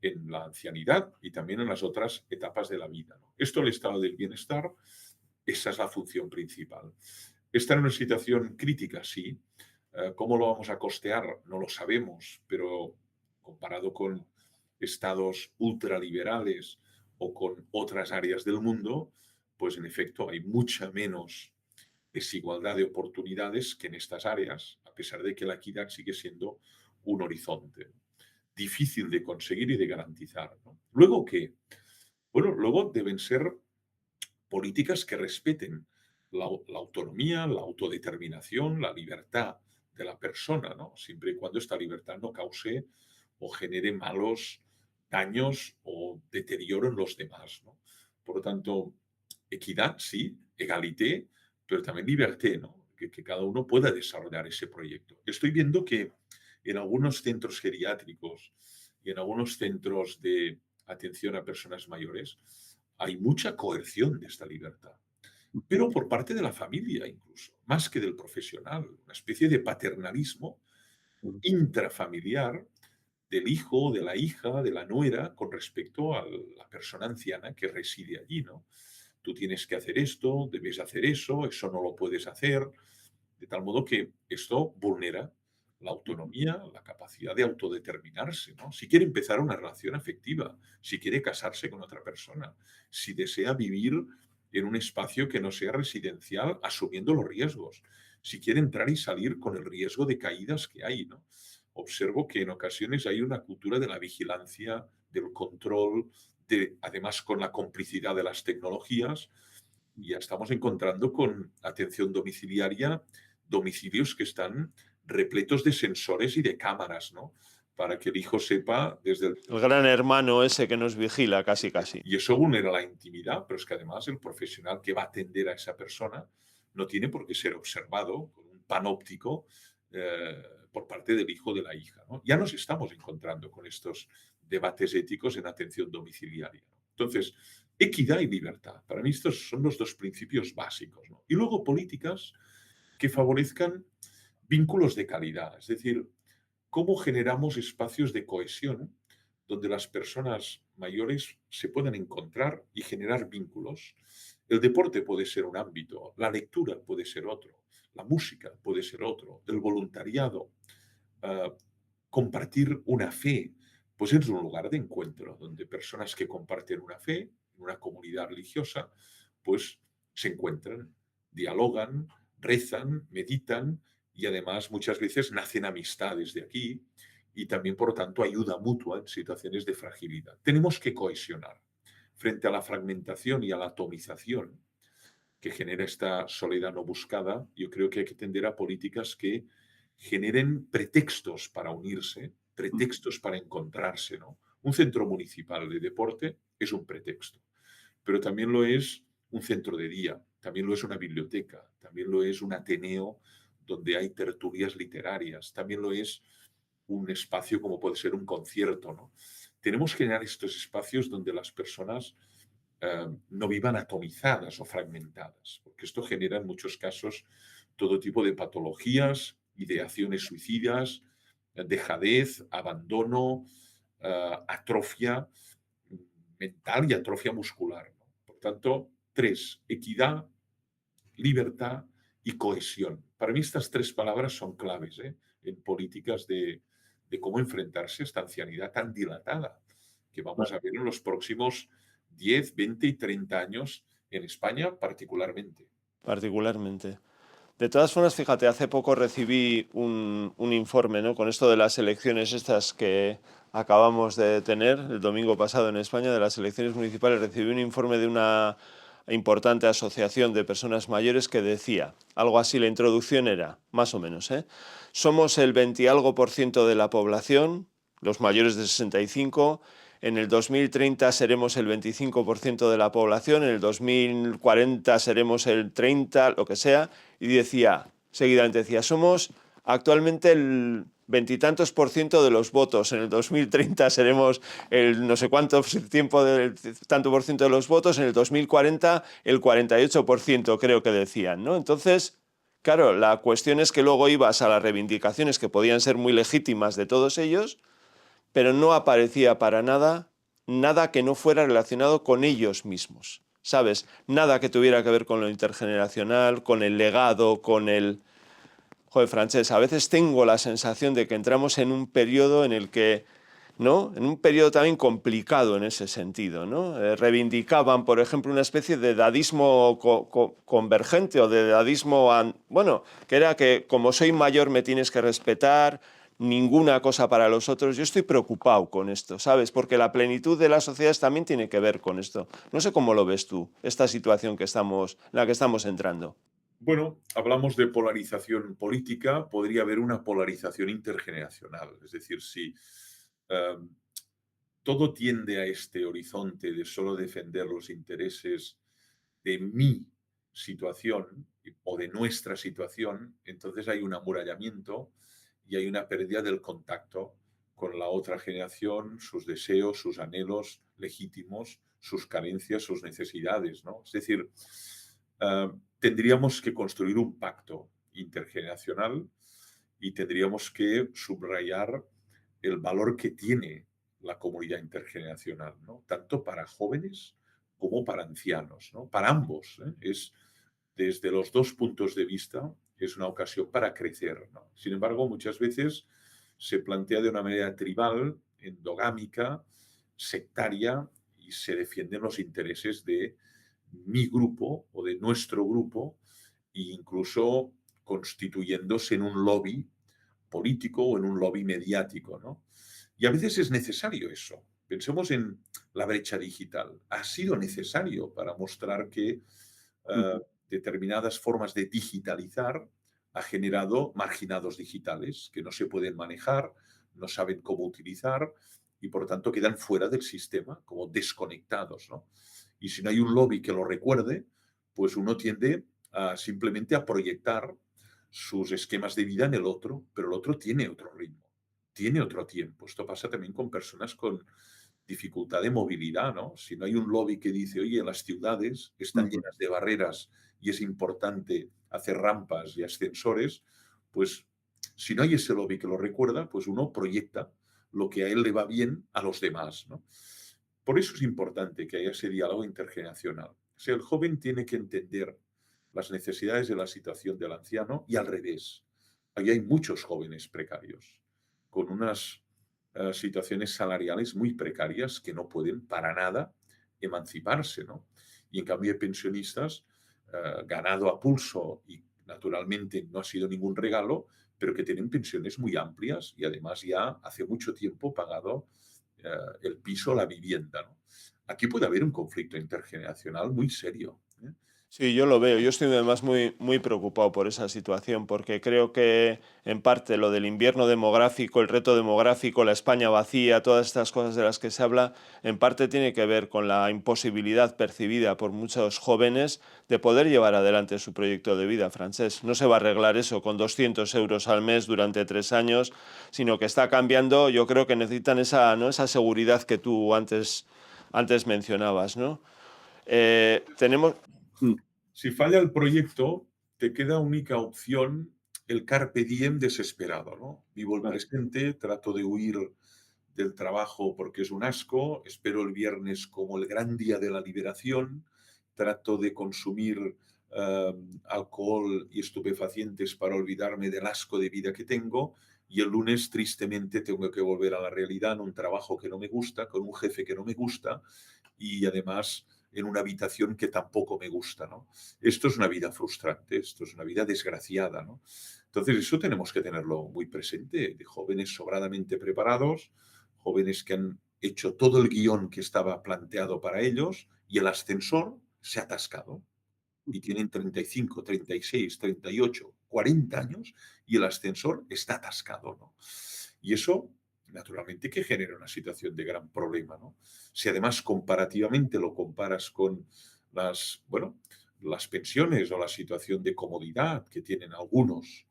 en la ancianidad y también en las otras etapas de la vida, ¿no? Esto, el estado del bienestar, esa es la función principal. ¿Está en una situación crítica? Sí. ¿Cómo lo vamos a costear? No lo sabemos, pero comparado con estados ultraliberales o con otras áreas del mundo, pues en efecto hay mucha menos desigualdad de oportunidades que en estas áreas, a pesar de que la equidad sigue siendo un horizonte difícil de conseguir y de garantizar, ¿no? Luego, ¿qué? Bueno, luego deben ser políticas que respeten la autonomía, la autodeterminación, la libertad de la persona, ¿no? Siempre y cuando esta libertad no cause o genere malos daños o deterioro en los demás, ¿no? Por lo tanto, equidad, sí, egalité, pero también liberté, ¿no? Que cada uno pueda desarrollar ese proyecto. Estoy viendo que en algunos centros geriátricos y en algunos centros de atención a personas mayores hay mucha coerción de esta libertad, pero por parte de la familia incluso, más que del profesional, una especie de paternalismo intrafamiliar del hijo, de la hija, de la nuera con respecto a la persona anciana que reside allí, ¿no? Tú tienes que hacer esto, debes hacer eso no lo puedes hacer, de tal modo que esto vulnera la autonomía, la capacidad de autodeterminarse, ¿no? Si quiere empezar una relación afectiva, si quiere casarse con otra persona, si desea vivir en un espacio que no sea residencial, asumiendo los riesgos, si quiere entrar y salir con el riesgo de caídas que hay, ¿no? Observo que en ocasiones hay una cultura de la vigilancia, del control, además con la complicidad de las tecnologías, y ya estamos encontrando con atención domiciliaria domicilios que están repletos de sensores y de cámaras, ¿no? Para que el hijo sepa desde el... El gran hermano ese que nos vigila casi casi. Y eso vulnera la intimidad, pero es que además el profesional que va a atender a esa persona no tiene por qué ser observado con un panóptico por parte del hijo o de la hija, ¿no? Ya nos estamos encontrando con estos debates éticos en atención domiciliaria, ¿no? Entonces, equidad y libertad. Para mí estos son los dos principios básicos, ¿no? Y luego políticas que favorezcan vínculos de calidad, es decir, cómo generamos espacios de cohesión donde las personas mayores se puedan encontrar y generar vínculos. El deporte puede ser un ámbito, la lectura puede ser otro, la música puede ser otro, el voluntariado, uh, compartir una fe, pues es un lugar de encuentro donde personas que comparten una fe, en una comunidad religiosa, pues se encuentran, dialogan, rezan, meditan y además muchas veces nacen amistades de aquí y también, por lo tanto, ayuda mutua en situaciones de fragilidad. Tenemos que cohesionar frente a la fragmentación y a la atomización que genera esta soledad no buscada. Yo creo que hay que tender a políticas que generen pretextos para unirse, pretextos para encontrarse, ¿no? Un centro municipal de deporte es un pretexto, pero también lo es un centro de día, también lo es una biblioteca, también lo es un ateneo donde hay tertulias literarias, también lo es un espacio como puede ser un concierto, ¿no? Tenemos que generar estos espacios donde las personas no vivan atomizadas o fragmentadas, porque esto genera en muchos casos todo tipo de patologías, ideaciones suicidas, dejadez, abandono, atrofia mental y atrofia muscular, ¿no? Por tanto, tres, equidad, libertad y cohesión. Para mí estas tres palabras son claves en políticas de cómo enfrentarse a esta ancianidad tan dilatada que vamos a ver en los próximos 10, 20 y 30 años en España particularmente. Particularmente. De todas formas, fíjate, hace poco recibí un informe, ¿no?, con esto de las elecciones estas que acabamos de tener el domingo pasado en España, de las elecciones municipales. Recibí un informe de una importante asociación de personas mayores que decía algo así. La introducción era, más o menos, somos el 20 y algo % de la población, los mayores de 65. En el 2030 seremos el 25% de la población, en el 2040 seremos el 30%, lo que sea, y decía, seguidamente decía, somos actualmente el veintitantos % de los votos, en el 2030 seremos el no sé cuánto tiempo del tanto por ciento de los votos, en el 2040 el 48% creo que decían, ¿no? Entonces, claro, la cuestión es que luego ibas a las reivindicaciones que podían ser muy legítimas de todos ellos, pero no aparecía para nada que no fuera relacionado con ellos mismos, ¿sabes? Nada que tuviera que ver con lo intergeneracional, con el legado, con el... Joder, Francesc, a veces tengo la sensación de que entramos en un periodo en el que ¿no? En un periodo también complicado en ese sentido, ¿no? Reivindicaban, por ejemplo, una especie de dadismo convergente o de dadismo, bueno, que era que como soy mayor me tienes que respetar, ninguna cosa para los otros. Yo estoy preocupado con esto, ¿sabes? Porque la plenitud de las sociedades también tiene que ver con esto. No sé cómo lo ves tú, esta situación que en la que estamos entrando. Bueno, hablamos de polarización política, podría haber una polarización intergeneracional. Es decir, si eh, todo tiende a este horizonte de solo defender los intereses de mi situación o de nuestra situación, entonces hay un amurallamiento y hay una pérdida del contacto con la otra generación, sus deseos, sus anhelos legítimos, sus carencias, sus necesidades, ¿no? Es decir, tendríamos que construir un pacto intergeneracional y tendríamos que subrayar el valor que tiene la comunidad intergeneracional, ¿no? Tanto para jóvenes como para ancianos, ¿no? Para ambos. Es desde los dos puntos de vista, es una ocasión para crecer, ¿no? Sin embargo, muchas veces se plantea de una manera tribal, endogámica, sectaria, y se defienden los intereses de mi grupo o de nuestro grupo, e incluso constituyéndose en un lobby político o en un lobby mediático, ¿no? Y a veces es necesario eso. Pensemos en la brecha digital. Ha sido necesario para mostrar que determinadas formas de digitalizar ha generado marginados digitales que no se pueden manejar, no saben cómo utilizar y por tanto quedan fuera del sistema, como desconectados, ¿no? Y si no hay un lobby que lo recuerde, pues uno tiende simplemente a proyectar sus esquemas de vida en el otro, pero el otro tiene otro ritmo, tiene otro tiempo. Esto pasa también con personas con dificultad de movilidad, ¿no? Si no hay un lobby que dice, oye, las ciudades están llenas de barreras y es importante hacer rampas y ascensores, pues si no hay ese lobby que lo recuerda, pues uno proyecta lo que a él le va bien a los demás, ¿no? Por eso es importante que haya ese diálogo intergeneracional. O sea, el joven tiene que entender las necesidades de la situación del anciano y al revés. Ahí hay muchos jóvenes precarios, con unas situaciones salariales muy precarias que no pueden para nada emanciparse, ¿no? Y en cambio hay pensionistas ganado a pulso y naturalmente no ha sido ningún regalo, pero que tienen pensiones muy amplias y además ya hace mucho tiempo pagado el piso, la vivienda, ¿no? Aquí puede haber un conflicto intergeneracional muy serio, ¿eh? Sí, yo lo veo. Yo estoy además muy preocupado por esa situación, porque creo que en parte lo del invierno demográfico, el reto demográfico, la España vacía, todas estas cosas de las que se habla, en parte tiene que ver con la imposibilidad percibida por muchos jóvenes de poder llevar adelante su proyecto de vida, Francés. No se va a arreglar eso con 200 euros al mes durante 3 años, sino que está cambiando. Yo creo que necesitan esa, ¿no?, esa seguridad que tú antes mencionabas, ¿no? Tenemos... Si falla el proyecto, te queda única opción el carpe diem desesperado, ¿no? Vivo el presente, trato de huir del trabajo porque es un asco, espero el viernes como el gran día de la liberación, trato de consumir alcohol y estupefacientes para olvidarme del asco de vida que tengo y el lunes tristemente tengo que volver a la realidad en un trabajo que no me gusta, con un jefe que no me gusta y además en una habitación que tampoco me gusta, ¿no? Esto es una vida frustrante, esto es una vida desgraciada, ¿no? Entonces eso tenemos que tenerlo muy presente, de jóvenes sobradamente preparados, jóvenes que han hecho todo el guión que estaba planteado para ellos y el ascensor se ha atascado y tienen 35, 36, 38, 40 años y el ascensor está atascado, ¿no? Y eso, naturalmente, que genera una situación de gran problema, ¿no? Si además comparativamente lo comparas con bueno, las pensiones o la situación de comodidad que tienen algunos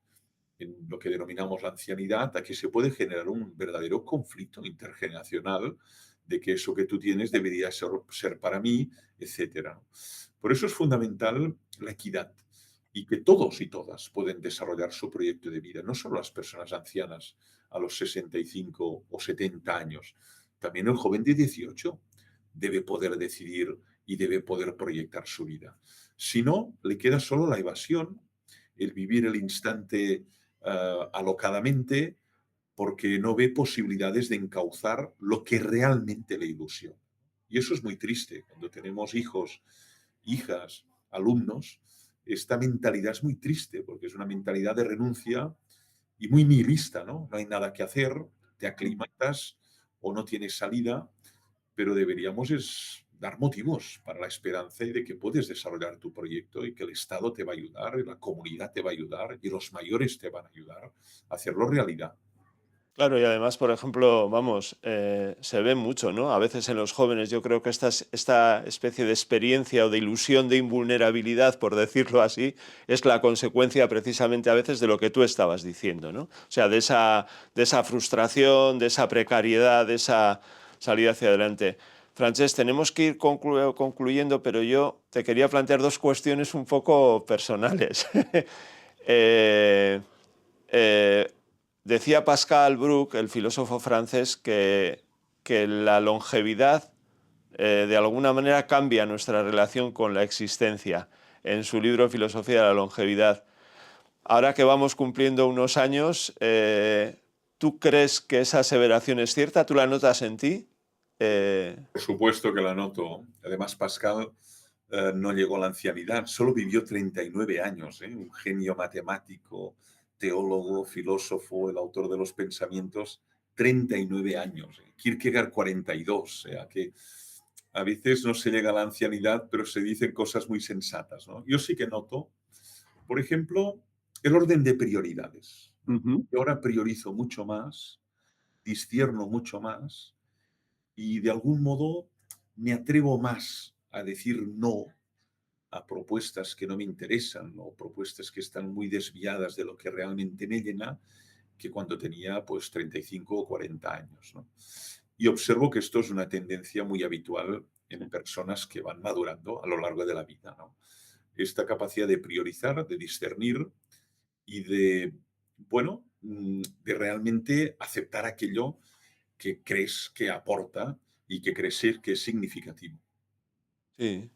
en lo que denominamos la ancianidad, aquí se puede generar un verdadero conflicto intergeneracional de que eso que tú tienes debería ser para mí, etcétera. Por eso es fundamental la equidad y que todos y todas pueden desarrollar su proyecto de vida, no solo las personas ancianas a los 65 o 70 años, también el joven de 18 debe poder decidir y debe poder proyectar su vida. Si no, le queda solo la evasión, el vivir el instante alocadamente, porque no ve posibilidades de encauzar lo que realmente le ilusiona. Y eso es muy triste. Cuando tenemos hijos, hijas, alumnos, esta mentalidad es muy triste porque es una mentalidad de renuncia y muy nihilista, ¿no? No hay nada que hacer, te aclimatas o no tienes salida, pero deberíamos es dar motivos para la esperanza y de que puedes desarrollar tu proyecto y que el Estado te va a ayudar, y la comunidad te va a ayudar y los mayores te van a ayudar a hacerlo realidad. Claro, y además, por ejemplo, vamos, se ve mucho, ¿no? A veces en los jóvenes yo creo que esta especie de experiencia o de ilusión de invulnerabilidad, por decirlo así, es la consecuencia precisamente a veces de lo que tú estabas diciendo, ¿no? O sea, de esa frustración, de esa precariedad, de esa salida hacia adelante. Francesc, tenemos que ir concluyendo, pero yo te quería plantear dos cuestiones un poco personales. Eh, eh, Decía Pascal Bruck, el filósofo francés, que la longevidad de alguna manera cambia nuestra relación con la existencia. En su libro Filosofía de la longevidad. Ahora que vamos cumpliendo unos años, ¿tú crees que esa aseveración es cierta? ¿Tú la notas en ti? Eh, Por supuesto que la noto. Además, Pascal no llegó a la ancianidad, solo vivió 39 años, ¿eh? Un genio matemático, teólogo, filósofo, el autor de los pensamientos, 39 años. ¿Eh? Kierkegaard 42, o sea que a veces no se llega a la ancianidad, pero se dicen cosas muy sensatas, ¿no? Yo sí que noto, por ejemplo, el orden de prioridades, ¿no? Ujú. Yo ahora priorizo mucho más, discierno mucho más y de algún modo me atrevo más a decir no a propuestas que no me interesan o propuestas que están muy desviadas de lo que realmente me llena que cuando tenía pues 35 o 40 años, ¿no? Y observo que esto es una tendencia muy habitual en personas que van madurando a lo largo de la vida, ¿no? Esta capacidad de priorizar, de discernir y de, bueno, de realmente aceptar aquello que crees que aporta y que crees que es significativo. sí.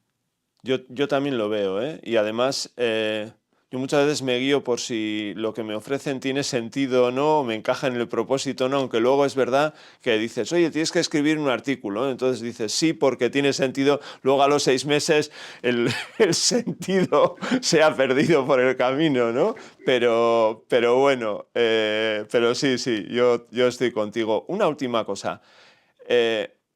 Yo también lo veo, ¿eh? Y además, yo muchas veces me guío por si lo que me ofrecen tiene sentido o no, o me encaja en el propósito o no, aunque luego es verdad que dices, oye, tienes que escribir un artículo, ¿no? Entonces dices, sí, porque tiene sentido, luego a los 6 meses el, el sentido se ha perdido por el camino, ¿no? Pero bueno, pero sí, sí, yo estoy contigo. Una última cosa.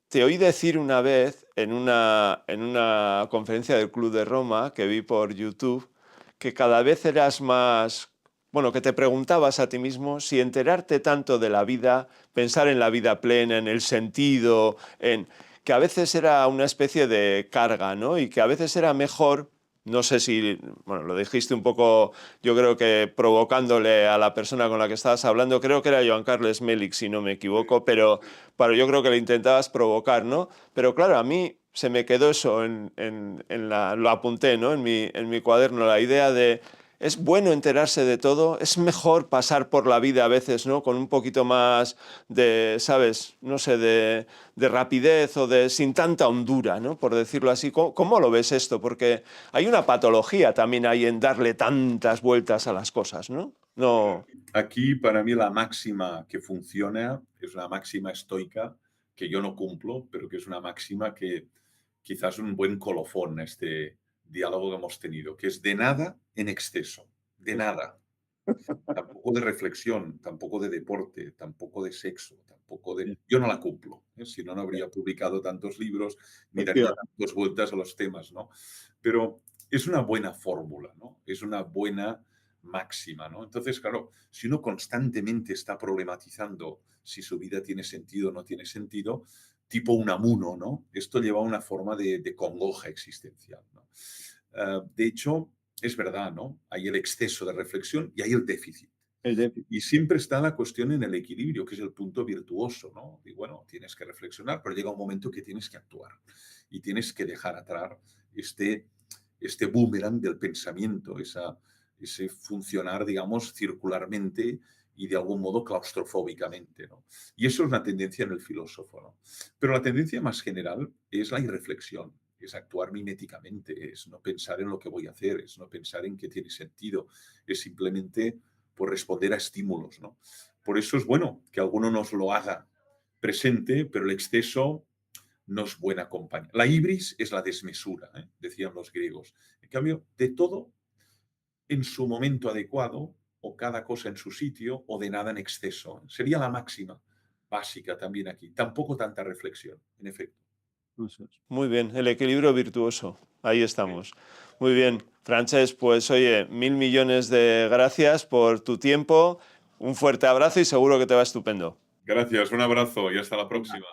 Te oí decir una vez en una conferencia del Club de Roma que vi por YouTube que cada vez eras más, bueno, que te preguntabas a ti mismo si enterarte tanto de la vida, pensar en la vida plena, en el sentido, en que a veces era una especie de carga, ¿no? Y que a veces era mejor, no sé si, bueno, lo dijiste un poco, yo creo que provocándole a la persona con la que estabas hablando, creo que era Joan Carles Melick, si no me equivoco, pero yo creo que le intentabas provocar, ¿no? Pero claro, a mí se me quedó eso lo apunté, ¿no? En mi cuaderno, la idea de es bueno enterarse de todo, es mejor pasar por la vida a veces, ¿no? Con un poquito más de, ¿sabes? No sé, de rapidez o de sin tanta hondura, ¿no? Por decirlo así. ¿Cómo lo ves esto? Porque hay una patología también ahí en darle tantas vueltas a las cosas, ¿no? No. Aquí para mí la máxima que funciona es una máxima estoica que yo no cumplo, pero que es una máxima que quizás es un buen colofón a este diálogo que hemos tenido, que es de nada en exceso, de nada. Tampoco de reflexión, tampoco de deporte, tampoco de sexo, tampoco de... Yo no la cumplo, ¿eh? Si no, no habría publicado tantos libros ni daría tantas vueltas a los temas, ¿no? Pero es una buena fórmula, ¿no? Es una buena máxima, ¿no? Entonces, claro, si uno constantemente está problematizando si su vida tiene sentido o no tiene sentido, tipo un amuno, ¿no? Esto lleva a una forma de congoja existencial, ¿no? De hecho, es verdad, ¿no? Hay el exceso de reflexión y hay el déficit. El déficit. Y siempre está la cuestión en el equilibrio, que es el punto virtuoso, ¿no? Y bueno, tienes que reflexionar, pero llega un momento que tienes que actuar y tienes que dejar atrás este, este boomerang del pensamiento, ese funcionar, digamos, circularmente y de algún modo claustrofóbicamente, ¿no? Y eso es una tendencia en el filósofo, ¿no? Pero la tendencia más general es la irreflexión, es actuar miméticamente, es no pensar en lo que voy a hacer, es no pensar en qué tiene sentido, es simplemente por responder a estímulos, ¿no? Por eso es bueno que alguno nos lo haga presente, pero el exceso no es buena compañía. La ibris es la desmesura, decían los griegos. En cambio, de todo en su momento adecuado, o cada cosa en su sitio, o de nada en exceso. Sería la máxima básica también aquí. Tampoco tanta reflexión, en efecto. Muy bien, el equilibrio virtuoso. Ahí estamos. Muy bien, Francesc, pues oye, 1.000 millones de gracias por tu tiempo. Un fuerte abrazo y seguro que te va estupendo. Gracias, un abrazo y hasta la próxima.